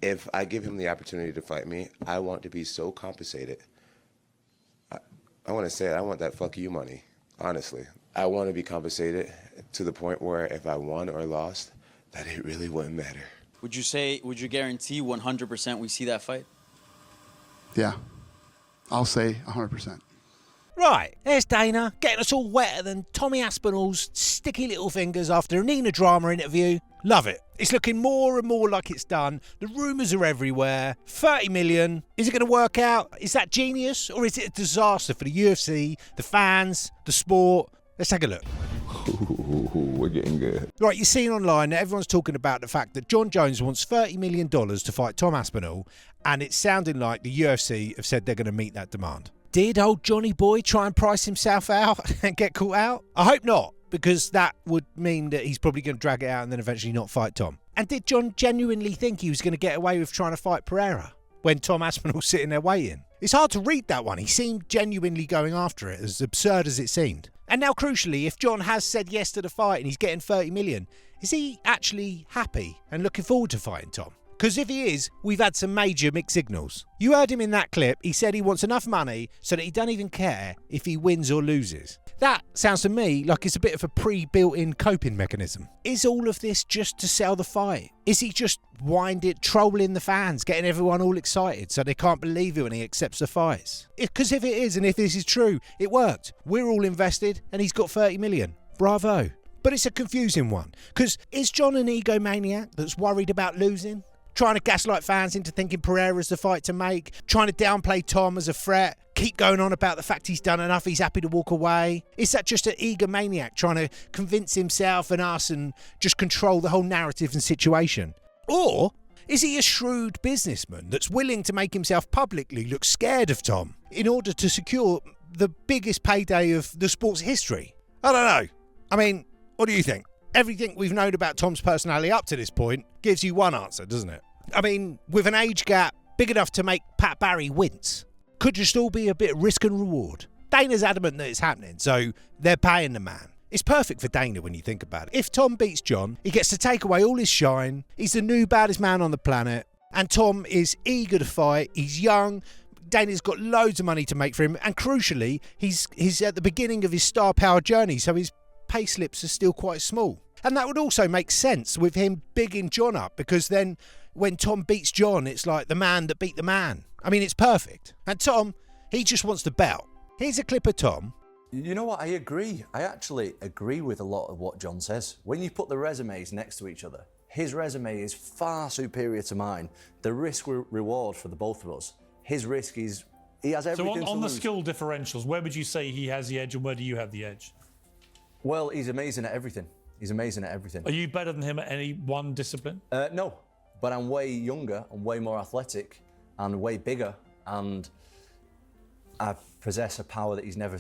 if I give him the opportunity to fight me, I want to be so compensated. I want to say it, I want that fuck you money, honestly. I want to be compensated to the point where if I won or lost, that it really wouldn't matter. Would you guarantee 100% we see that fight? Yeah, I'll say 100%. Right, there's Dana, getting us all wetter than Tommy Aspinall's sticky little fingers after a Nina Drama interview. Love it. It's looking more and more like it's done. The rumours are everywhere. 30 million. Is it going to work out? Is that genius? Or is it a disaster for the UFC, the fans, the sport? Let's take a look. Ooh, we're getting good. Right, you're seeing online that everyone's talking about the fact that John Jones wants $30 million to fight Tom Aspinall, and it's sounding like the UFC have said they're going to meet that demand. Did old Johnny Boy try and price himself out and get caught out? I hope not, because that would mean that he's probably going to drag it out and then eventually not fight Tom. And did John genuinely think he was going to get away with trying to fight Pereira when Tom Aspinall's sitting there waiting? It's hard to read that one. He seemed genuinely going after it, as absurd as it seemed. And now, crucially, if John has said yes to the fight and he's getting 30 million, is he actually happy and looking forward to fighting Tom? Because if he is, we've had some major mixed signals. You heard him in that clip. He said he wants enough money so that he don't even care if he wins or loses. That sounds to me like it's a bit of a pre-built-in coping mechanism. Is all of this just to sell the fight? Is he just trolling the fans, getting everyone all excited so they can't believe it when he accepts the fights? Because if it is, and if this is true, it worked. We're all invested and he's got 30 million. Bravo. But it's a confusing one. Because is John an egomaniac that's worried about losing? Trying to gaslight fans into thinking Pereira's the fight to make, trying to downplay Tom as a threat, keep going on about the fact he's done enough, he's happy to walk away. Is that just an egomaniac trying to convince himself and us and just control the whole narrative and situation? Or is he a shrewd businessman that's willing to make himself publicly look scared of Tom in order to secure the biggest payday of the sport's history? I don't know. I mean, what do you think? Everything we've known about Tom's personality up to this point gives you one answer, doesn't it? I mean, with an age gap big enough to make Pat Barry wince, could just all be a bit of risk and reward. Dana's adamant that it's happening, so they're paying the man. It's perfect for Dana when you think about it. If Tom beats John, he gets to take away all his shine, he's the new baddest man on the planet, and Tom is eager to fight, he's young, Dana's got loads of money to make for him, and crucially, he's at the beginning of his star power journey, so his pay slips are still quite small. And that would also make sense with him bigging John up, because then when Tom beats John, it's like the man that beat the man. I mean, it's perfect. And Tom, he just wants the belt. Here's a clip of Tom. You know what, I agree. I actually agree with a lot of what John says. When you put the resumes next to each other, his resume is far superior to mine. The risk-reward for the both of us. His risk is, he has everything So on the skill differentials, where would you say he has the edge and where do you have the edge? Well, he's amazing at everything. He's amazing at everything. Are you better than him at any one discipline? No, but I'm way younger and way more athletic and way bigger, and I possess a power that he's never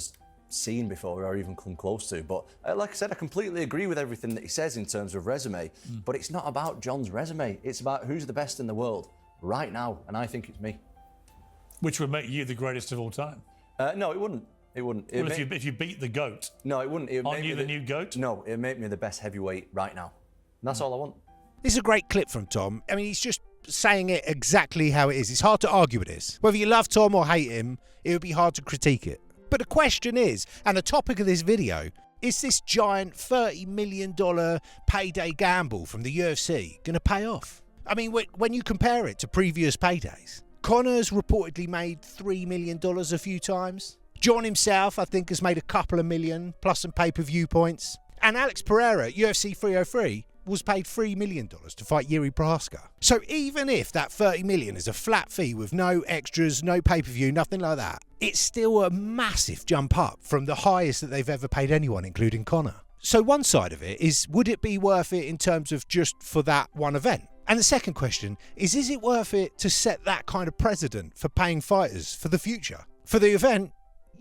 seen before or even come close to. But like I said, I completely agree with everything that he says in terms of resume, but it's not about John's resume. It's about who's the best in the world right now, and I think it's me. Which would make you the greatest of all time? No, it wouldn't. It wouldn't. Well, if you beat the GOAT. No, it wouldn't. Aren't you the new GOAT? No, it'd make me the best heavyweight right now. And that's all I want. This is a great clip from Tom. I mean, he's just saying it exactly how it is. It's hard to argue with this. Whether you love Tom or hate him, it would be hard to critique it. But the question is, and the topic of this video, is this giant $30 million payday gamble from the UFC going to pay off? I mean, when you compare it to previous paydays, Conor's reportedly made $3 million a few times. John himself, I think, has made a couple of million, plus some pay-per-view points. And Alex Pereira at UFC 303 was paid $3 million to fight Yuri Prohaska. So even if that $30 million is a flat fee with no extras, no pay-per-view, nothing like that, it's still a massive jump up from the highest that they've ever paid anyone, including Conor. So one side of it is, would it be worth it in terms of just for that one event? And the second question is it worth it to set that kind of precedent for paying fighters for the future? For the event,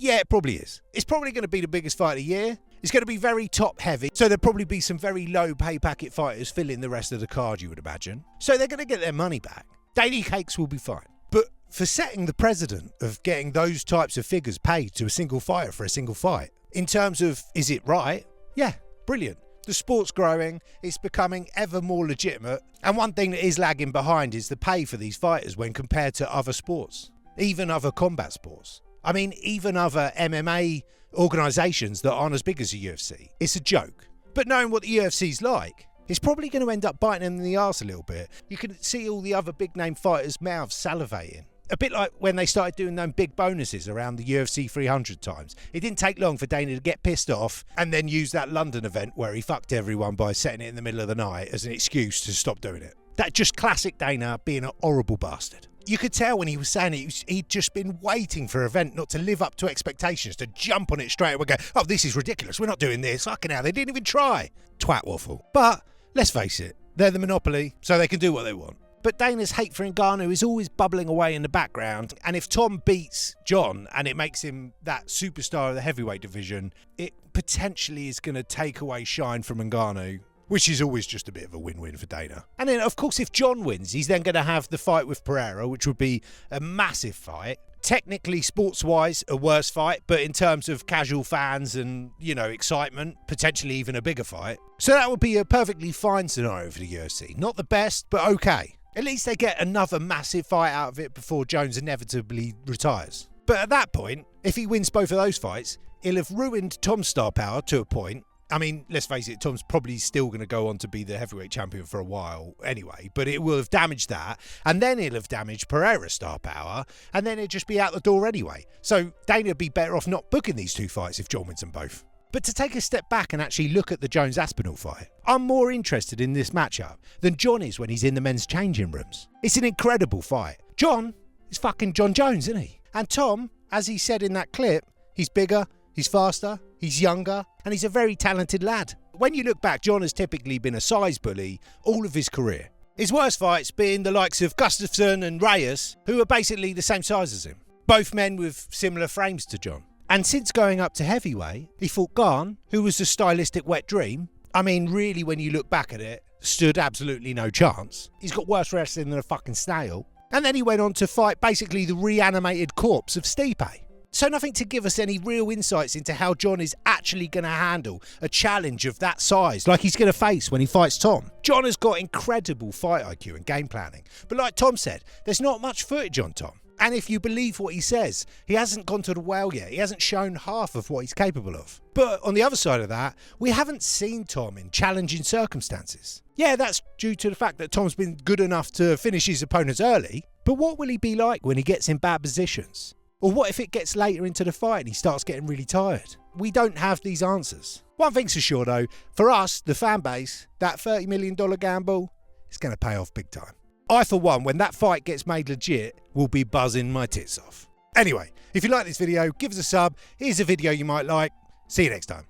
yeah, it probably is. It's probably going to be the biggest fight of the year. It's going to be very top heavy, so there'll probably be some very low pay packet fighters filling the rest of the card, you would imagine. So they're going to get their money back. Daily cakes will be fine. But for setting the precedent of getting those types of figures paid to a single fighter for a single fight, in terms of, is it right? Yeah, brilliant. The sport's growing, it's becoming ever more legitimate, and one thing that is lagging behind is the pay for these fighters when compared to other sports, even other combat sports. I mean, even other MMA organisations that aren't as big as the UFC. It's a joke. But knowing what the UFC's like, it's probably going to end up biting them in the arse a little bit. You can see all the other big name fighters' mouths salivating. A bit like when they started doing them big bonuses around the UFC 300 times. It didn't take long for Dana to get pissed off and then use that London event where he fucked everyone by setting it in the middle of the night as an excuse to stop doing it. That just classic Dana being an horrible bastard. You could tell when he was saying it, he'd just been waiting for an event not to live up to expectations, to jump on it straight away and go, oh, this is ridiculous, we're not doing this, fucking hell, they didn't even try. Twat waffle. But let's face it, they're the monopoly, so they can do what they want. But Dana's hate for Ngannou is always bubbling away in the background, and if Tom beats John and it makes him that superstar of the heavyweight division, it potentially is going to take away shine from Ngannou, which is always just a bit of a win-win for Dana. And then, of course, if John wins, he's then going to have the fight with Pereira, which would be a massive fight. Technically, sports-wise, a worse fight, but in terms of casual fans and, excitement, potentially even a bigger fight. So that would be a perfectly fine scenario for the UFC. Not the best, but okay. At least they get another massive fight out of it before Jones inevitably retires. But at that point, if he wins both of those fights, he'll have ruined Tom's star power to a point. I mean, let's face it, Tom's probably still going to go on to be the heavyweight champion for a while anyway, but it will have damaged that, and then he'll have damaged Pereira's star power, and then it'd just be out the door anyway. So Dana would be better off not booking these two fights if John wins them both. But to take a step back and actually look at the Jones-Aspinall fight, I'm more interested in this matchup than John is when he's in the men's changing rooms. It's an incredible fight. John is fucking John Jones, isn't he? And Tom, as he said in that clip, he's bigger, he's faster, he's younger, and he's a very talented lad. When you look back, John has typically been a size bully all of his career. His worst fights being the likes of Gustafsson and Reyes, who are basically the same size as him. Both men with similar frames to John. And since going up to heavyweight, he fought Garn, who was a stylistic wet dream. I mean, really, when you look back at it, stood absolutely no chance. He's got worse wrestling than a fucking snail. And then he went on to fight basically the reanimated corpse of Stipe. So nothing to give us any real insights into how John is actually going to handle a challenge of that size, like he's going to face when he fights Tom. John has got incredible fight IQ and game planning. But like Tom said, there's not much footage on Tom. And if you believe what he says, he hasn't gone to the well yet. He hasn't shown half of what he's capable of. But on the other side of that, we haven't seen Tom in challenging circumstances. Yeah, that's due to the fact that Tom's been good enough to finish his opponents early. But what will he be like when he gets in bad positions? Or what if it gets later into the fight and he starts getting really tired? We don't have these answers. One thing's for sure though, for us, the fan base, that $30 million gamble is going to pay off big time. I, for one, when that fight gets made legit, will be buzzing my tits off. Anyway, if you like this video, give us a sub. Here's a video you might like. See you next time.